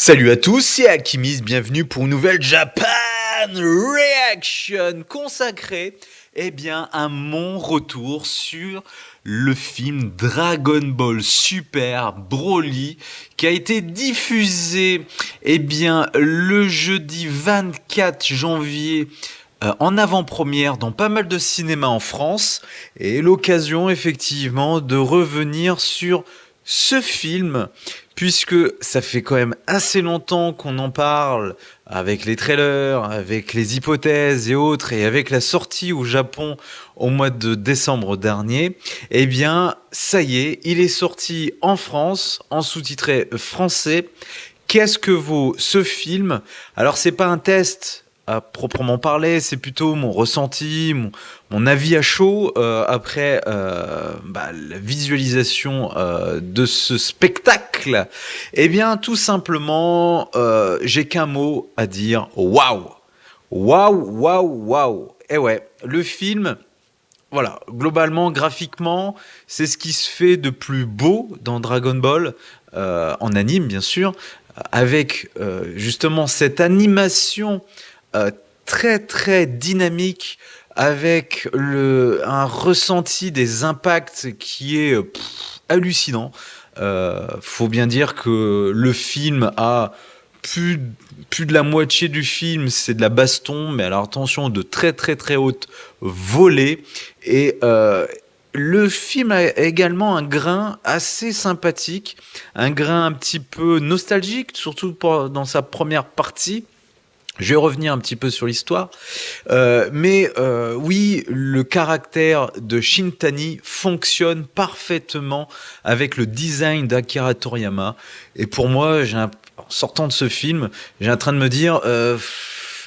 Salut à tous, c'est Akimis, bienvenue pour une nouvelle Japan Reaction consacrée à mon retour sur le film Dragon Ball Super Broly qui a été diffusé le jeudi 24 janvier en avant-première dans pas mal de cinémas en France et l'occasion effectivement de revenir sur ce film puisque ça fait quand même assez longtemps qu'on en parle avec les trailers, avec les hypothèses et autres, et avec la sortie au Japon au mois de décembre dernier, ça y est, il est sorti en France, en sous-titré français. Qu'est-ce que vaut ce film? Alors, c'est pas un test à proprement parler, c'est plutôt mon ressenti, mon avis à chaud après la visualisation de ce spectacle. Tout simplement, j'ai qu'un mot à dire, waouh! Waouh, waouh, waouh! Et ouais, le film, voilà, globalement, graphiquement, c'est ce qui se fait de plus beau dans Dragon Ball, en anime bien sûr, avec justement cette animation très très dynamique, avec un ressenti des impacts qui est hallucinant. Faut bien dire que le film a plus de la moitié du film, c'est de la baston, mais alors attention, de très très très haute volée. Et le film a également un grain assez sympathique, un grain un petit peu nostalgique, surtout dans sa première partie. Je vais revenir un petit peu sur l'histoire, oui, le caractère de Shintani fonctionne parfaitement avec le design d'Akira Toriyama. Et pour moi, en sortant de ce film, j'ai en train de me dire,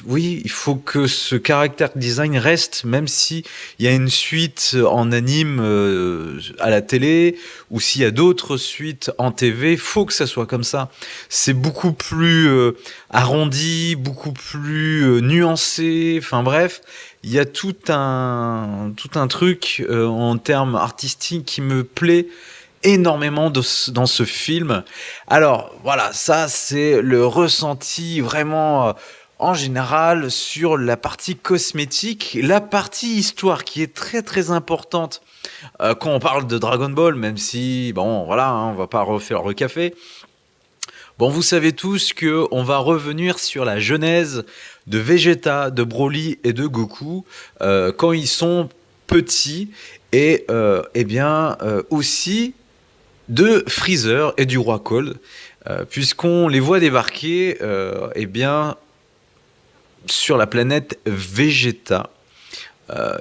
oui, il faut que ce caractère design reste, même si il y a une suite en anime à la télé, ou s'il y a d'autres suites en TV, faut que ça soit comme ça. C'est beaucoup plus arrondi, beaucoup plus nuancé. Enfin bref, il y a tout un truc en termes artistiques qui me plaît énormément dans ce film. Alors voilà, ça c'est le ressenti vraiment en général sur la partie cosmétique, la partie histoire qui est très très importante quand on parle de Dragon Ball, même si bon voilà, on va pas refaire le café. Bon, vous savez tous que on va revenir sur la genèse de Vegeta, de Broly et de Goku quand ils sont petits et aussi de Freezer et du roi Cold, puisqu'on les voit débarquer sur la planète Vegeta.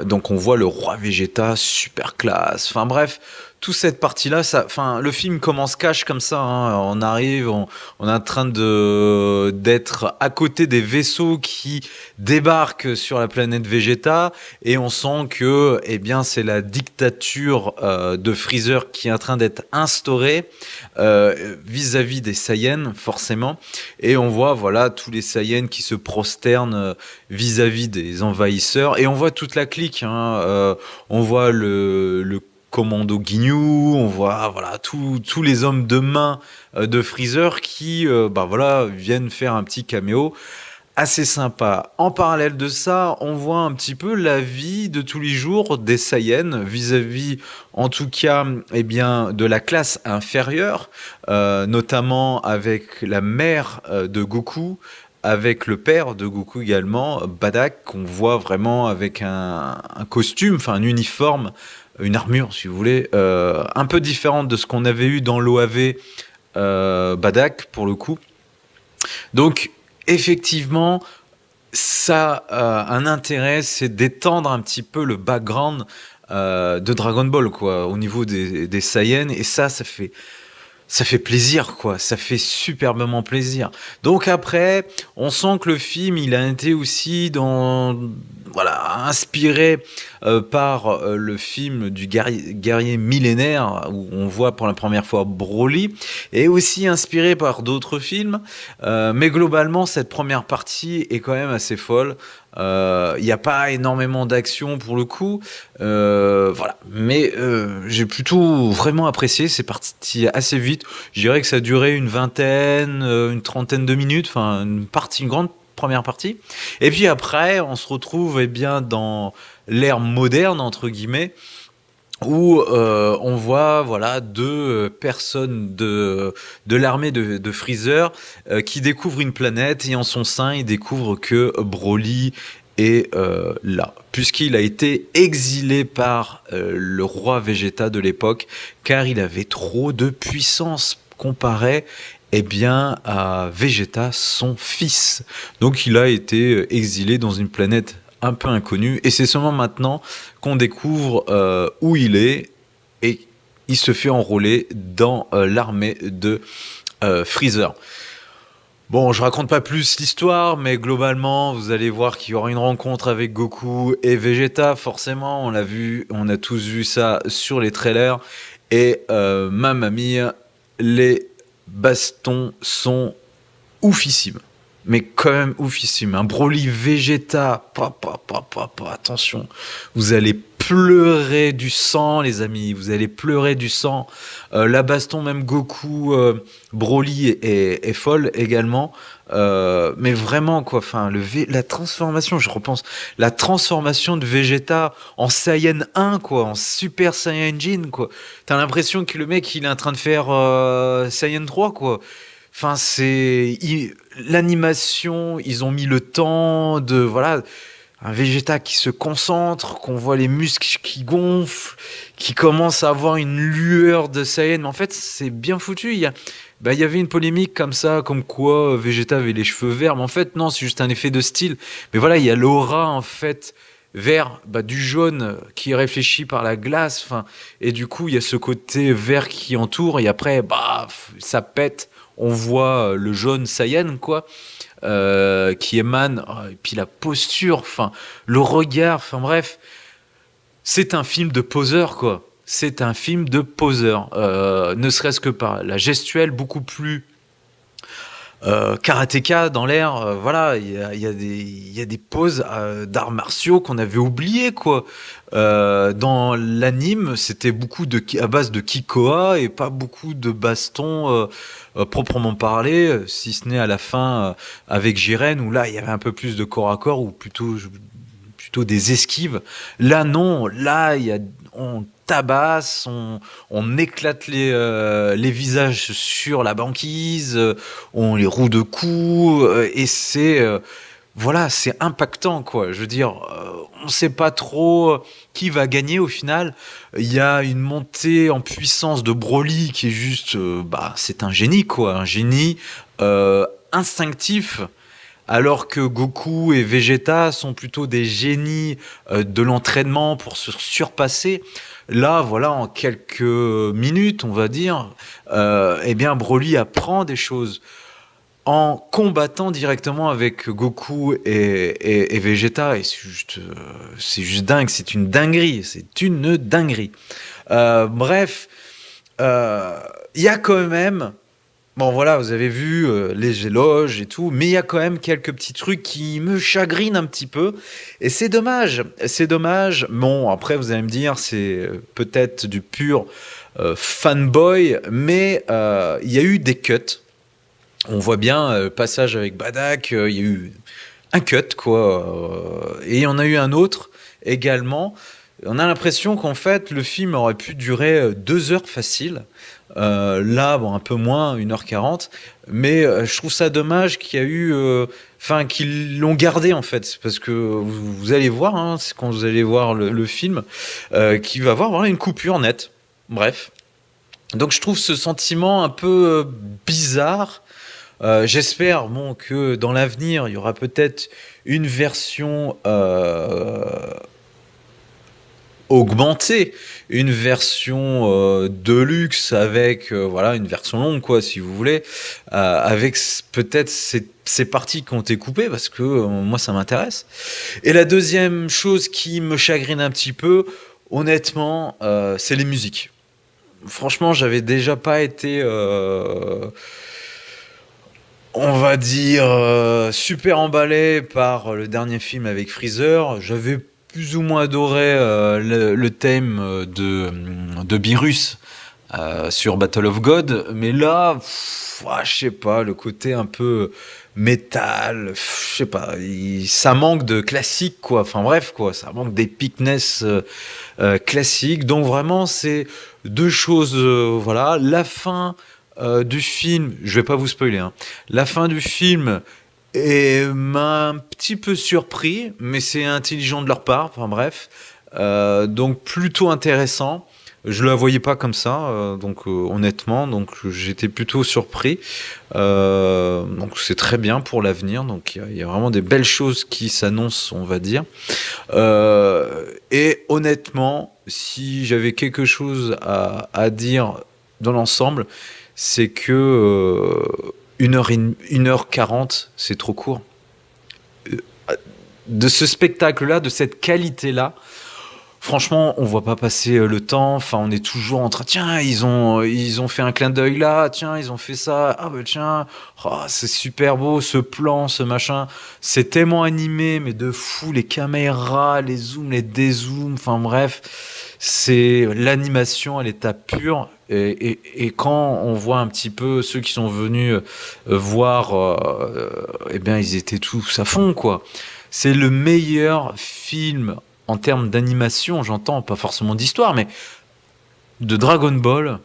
Donc on voit le roi Vegeta, super classe. Enfin bref, toute cette partie-là, le film commence cash comme ça. On arrive, on est en train d'être à côté des vaisseaux qui débarquent sur la planète Vegeta, et on sent que, c'est la dictature de Freezer qui est en train d'être instaurée vis-à-vis des Saiyans, forcément. Et on voit, voilà, tous les Saiyans qui se prosternent vis-à-vis des envahisseurs, et on voit toute la clique. On voit le commando Ginyu, on voit voilà tous les hommes de main de Freezer qui viennent faire un petit caméo assez sympa. En parallèle de ça, on voit un petit peu la vie de tous les jours des Saiyans vis-à-vis, en tout cas, de la classe inférieure, notamment avec la mère de Goku, avec le père de Goku également, Badak, qu'on voit vraiment avec un costume, enfin un uniforme, une armure si vous voulez, un peu différente de ce qu'on avait eu dans l'OAV Badak pour le coup. Donc effectivement, ça a un intérêt, c'est d'étendre un petit peu le background de Dragon Ball, quoi, au niveau des Saiyans, et ça fait plaisir, quoi. Ça fait superbement plaisir. Donc après, on sent que le film, il a été aussi inspiré par le film du guerrier millénaire, où on voit pour la première fois Broly, et aussi inspiré par d'autres films. Mais globalement, cette première partie est quand même assez folle. Il y a pas énormément d'action pour le coup, voilà. Mais j'ai plutôt vraiment apprécié. C'est parti assez vite. Je dirais que ça a duré une vingtaine, une trentaine de minutes. Enfin, une grande première partie. Et puis après, on se retrouve bien dans l'ère moderne entre guillemets où on voit voilà deux personnes de l'armée de Freezer qui découvrent une planète et en son sein ils découvrent que Broly est là puisqu'il a été exilé par le roi Vegeta de l'époque car il avait trop de puissance comparé bien à Vegeta son fils. Donc il a été exilé dans une planète un peu inconnue et c'est seulement maintenant qu'on découvre où il est et il se fait enrôler dans l'armée de Freezer. Bon, je raconte pas plus l'histoire, mais globalement, vous allez voir qu'il y aura une rencontre avec Goku et Vegeta. Forcément, on l'a vu, on a tous vu ça sur les trailers. Et mamma mia, les bastons sont oufissimes. Mais quand même oufissime. Un Broly Vegeta, attention. Vous allez pleurer du sang, les amis. Vous allez pleurer du sang. La baston, même Goku, Broly est folle également. Mais vraiment, quoi. Enfin, la transformation, je repense. La transformation de Vegeta en Saiyan 1, quoi. En Super Saiyajin, quoi. T'as l'impression que le mec, il est en train de faire Saiyan 3, quoi. Enfin, l'animation, ils ont mis le temps de voilà un Vegeta qui se concentre, qu'on voit les muscles qui gonflent, qui commence à avoir une lueur de Saiyan. Mais en fait, c'est bien foutu. Il y avait une polémique comme ça, comme quoi Vegeta avait les cheveux verts. Mais en fait, non, c'est juste un effet de style. Mais voilà, il y a l'aura en fait vert, du jaune qui est réfléchi par la glace. Enfin, et du coup, il y a ce côté vert qui entoure. Et après, ça pète. On voit le jaune Saiyan, quoi, qui émane, et puis la posture, enfin, le regard, enfin bref, c'est un film de poseur, quoi. C'est un film de poseur, ne serait-ce que par la gestuelle beaucoup plus karatéka dans l'air, voilà, il y a des poses d'arts martiaux qu'on avait oubliées, quoi. Dans l'anime, c'était beaucoup à base de Kikoa et pas beaucoup de baston proprement parlé, si ce n'est à la fin avec Jiren où là il y avait un peu plus de corps à corps ou plutôt des esquives. Là non, là on tabasse, on éclate les visages sur la banquise, on les roue de coups, et voilà, c'est impactant, quoi. Je veux dire, on ne sait pas trop qui va gagner au final. Il y a une montée en puissance de Broly qui est juste, c'est un génie, quoi, un génie instinctif. Alors que Goku et Vegeta sont plutôt des génies de l'entraînement pour se surpasser. Là, voilà, en quelques minutes, on va dire, Broly apprend des choses en combattant directement avec Goku et Vegeta. Et c'est juste dingue, c'est une dinguerie, bref, il y a quand même. Bon voilà, vous avez vu les éloges et tout, mais il y a quand même quelques petits trucs qui me chagrinent un petit peu. Et c'est dommage, c'est dommage. Bon, après vous allez me dire, c'est peut-être du pur fanboy, mais il y a eu des cuts. On voit bien le passage avec Badak, il y a eu un cut, quoi. Et il y en a eu un autre également. On a l'impression qu'en fait, le film aurait pu durer 2 heures facile. Là, un peu moins, 1h40. Mais je trouve ça dommage qu'il y a eu. Qu'ils l'ont gardé, en fait. Parce que vous allez voir, hein, c'est quand vous allez voir le film, qu'il va avoir voilà, une coupure nette. Bref. Donc je trouve ce sentiment un peu bizarre. J'espère que dans l'avenir, il y aura peut-être une version augmentée, une version de luxe avec voilà une version longue quoi si vous voulez, avec peut-être ces parties qui ont été coupées parce que moi ça m'intéresse. Et la deuxième chose qui me chagrine un petit peu, honnêtement, c'est les musiques. Franchement, j'avais déjà pas été On va dire super emballé par le dernier film avec Freezer. J'avais plus ou moins adoré le thème de Beerus sur Battle of God, mais là, je sais pas, le côté un peu métal, je sais pas, ça manque de classique quoi. Enfin bref quoi, ça manque d'épicness classique. Donc vraiment, c'est deux choses. Voilà, la fin du film, je vais pas vous spoiler, hein. La fin du film m'a un petit peu surpris, mais c'est intelligent de leur part. Enfin bref, donc plutôt intéressant. Je la voyais pas comme ça, donc honnêtement, donc j'étais plutôt surpris. Donc c'est très bien pour l'avenir. Donc il y a vraiment des belles choses qui s'annoncent, on va dire. Et honnêtement, si j'avais quelque chose à dire dans l'ensemble, c'est que 1h40, c'est trop court. Euh, De ce spectacle-là, de cette qualité-là, franchement, on voit pas passer le temps. Enfin, on est toujours en train. Tiens, ils ont fait un clin d'œil là. Tiens, ils ont fait ça. Ah bah tiens, oh, c'est super beau ce plan, ce machin. C'est tellement animé, mais de fou. Les caméras, les zooms, les dézooms. Enfin bref, c'est l'animation à l'état pur. Et quand on voit un petit peu ceux qui sont venus voir, eh bien, ils étaient tous à fond, quoi. C'est le meilleur film en termes d'animation, j'entends, pas forcément d'histoire, mais de Dragon Ball,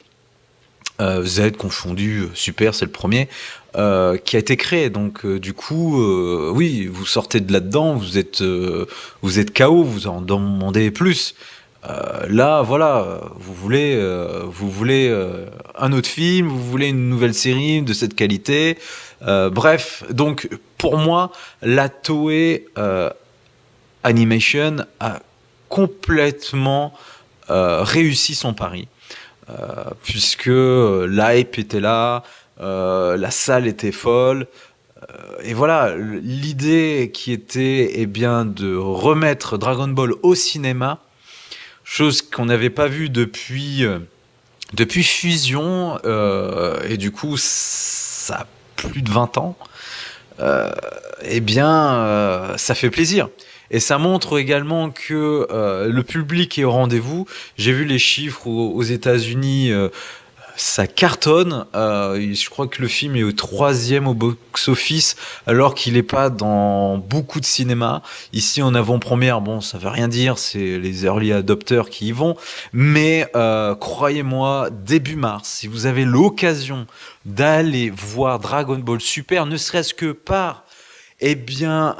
Z confondu, Super, c'est le premier, qui a été créé. Donc, du coup, oui, vous sortez de là-dedans, vous êtes KO, vous en demandez plus. Là, voilà, vous voulez un autre film, vous voulez une nouvelle série de cette qualité. Bref, donc pour moi, la Toei Animation a complètement réussi son pari, puisque l'hype était là, la salle était folle, et voilà, l'idée qui était eh bien, de remettre Dragon Ball au cinéma, chose qu'on n'avait pas vue depuis Fusion, et du coup ça a plus de 20 ans, euh, eh bien, ça fait plaisir. Et ça montre également que le public est au rendez-vous. J'ai vu les chiffres aux États-Unis, ça cartonne. Je crois que le film est au troisième au box-office, alors qu'il n'est pas dans beaucoup de cinémas. Ici, en avant-première, bon, ça veut rien dire, c'est les early adopters qui y vont. Mais croyez-moi, début mars, si vous avez l'occasion d'aller voir Dragon Ball Super, ne serait-ce que par, eh bien,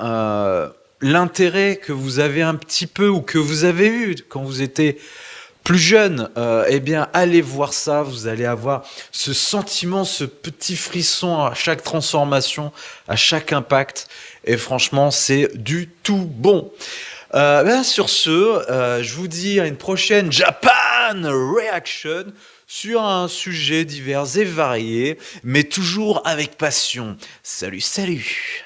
l'intérêt que vous avez un petit peu ou que vous avez eu quand vous étiez plus jeune, eh bien, allez voir ça. Vous allez avoir ce sentiment, ce petit frisson à chaque transformation, à chaque impact. Et franchement, c'est du tout bon. Sur ce, je vous dis à une prochaine Japan Reaction sur un sujet divers et varié, mais toujours avec passion. Salut, salut!